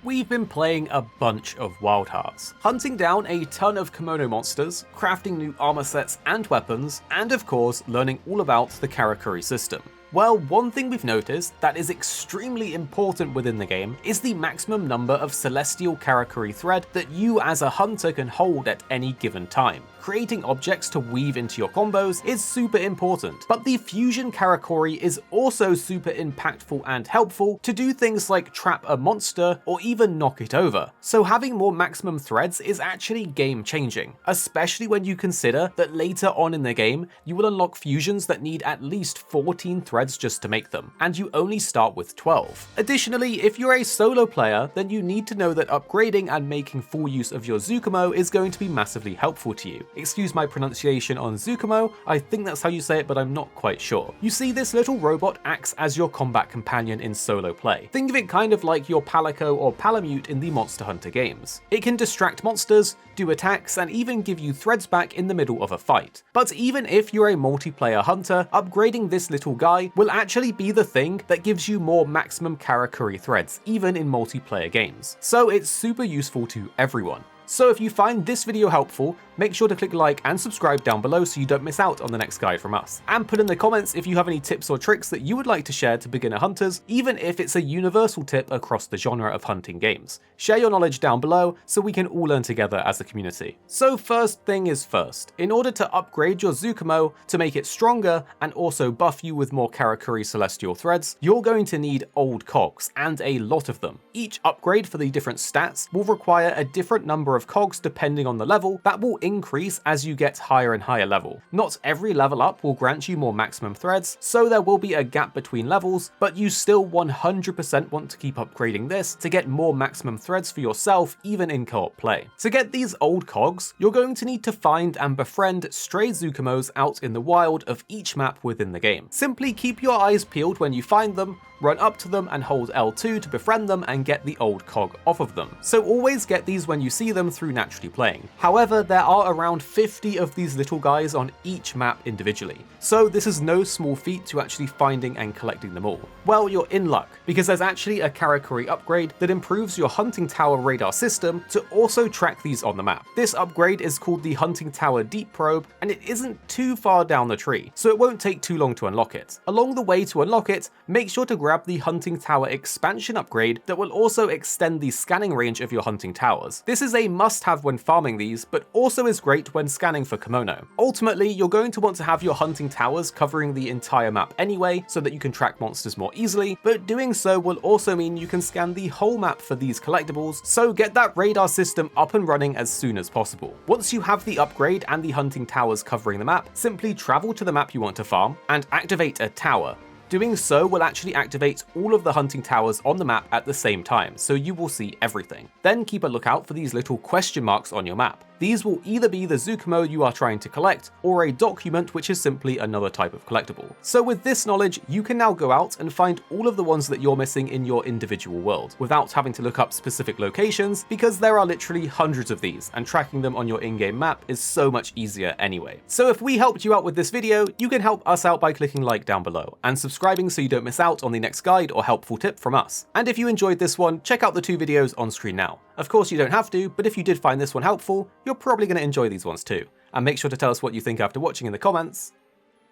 We've been playing a bunch of Wild Hearts, hunting down a ton of kimono monsters, crafting new armor sets and weapons, and of course learning all about the Karakuri system. Well, one thing we've noticed that is extremely important within the game is the maximum number of celestial Karakuri thread that you as a hunter can hold at any given time. Creating objects to weave into your combos is super important, but the fusion Karakuri is also super impactful and helpful to do things like trap a monster or even knock it over. So having more maximum threads is actually game changing, especially when you consider that later on in the game you will unlock fusions that need at least 14 threads just to make them, and you only start with 12. Additionally, if you're a solo player, then you need to know that upgrading and making full use of your Tsukumo is going to be massively helpful to you. Excuse my pronunciation on Tsukumo, I think that's how you say it, but I'm not quite sure. You see, this little robot acts as your combat companion in solo play. Think of it kind of like your Palico or Palamute in the Monster Hunter games. It can distract monsters, do attacks, and even give you threads back in the middle of a fight. But even if you're a multiplayer hunter, upgrading this little guy will actually be the thing that gives you more maximum Karakuri threads, even in multiplayer games. So it's super useful to everyone. So if you find this video helpful, make sure to click like and subscribe down below so you don't miss out on the next guide from us. And put in the comments if you have any tips or tricks that you would like to share to beginner hunters, even if it's a universal tip across the genre of hunting games. Share your knowledge down below so we can all learn together as a community. So first thing is first, in order to upgrade your Tsukumo to make it stronger and also buff you with more Karakuri celestial threads, you're going to need old cogs, and a lot of them. Each upgrade for the different stats will require a different number of cogs depending on the level that will increase as you get higher and higher level. Not every level up will grant you more maximum threads, so there will be a gap between levels, but you still 100% want to keep upgrading this to get more maximum threads for yourself even in co-op play. To get these old cogs, you're going to need to find and befriend stray Tsukumos out in the wild of each map within the game. Simply keep your eyes peeled when you find them, run up to them and hold L2 to befriend them and get the old cog off of them. So always get these when you see them through naturally playing. However, there are around 50 of these little guys on each map individually, so this is no small feat to actually finding and collecting them all. Well, you're in luck, because there's actually a Karakuri upgrade that improves your hunting tower radar system to also track these on the map. This upgrade is called the Hunting Tower Deep Probe, and it isn't too far down the tree, so it won't take too long to unlock it. Along the way to unlock it, make sure to grab the Hunting Tower Expansion upgrade that will also extend the scanning range of your hunting towers. This is a must-have when farming these, but also is great when scanning for kimono. Ultimately, you're going to want to have your hunting towers covering the entire map anyway, so that you can track monsters more easily, but doing so will also mean you can scan the whole map for these collectibles, so get that radar system up and running as soon as possible. Once you have the upgrade and the hunting towers covering the map, simply travel to the map you want to farm and activate a tower. Doing so will actually activate all of the hunting towers on the map at the same time, so you will see everything. Then keep a lookout for these little question marks on your map. These will either be the Tsukumo you are trying to collect, or a document which is simply another type of collectible. So with this knowledge, you can now go out and find all of the ones that you're missing in your individual world, without having to look up specific locations, because there are literally hundreds of these, and tracking them on your in-game map is so much easier anyway. So if we helped you out with this video, you can help us out by clicking like down below, and subscribing so you don't miss out on the next guide or helpful tip from us. And if you enjoyed this one, check out the 2 videos on screen now. Of course you don't have to, but if you did find this one helpful, you're probably going to enjoy these ones too. And make sure to tell us what you think after watching in the comments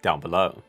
down below.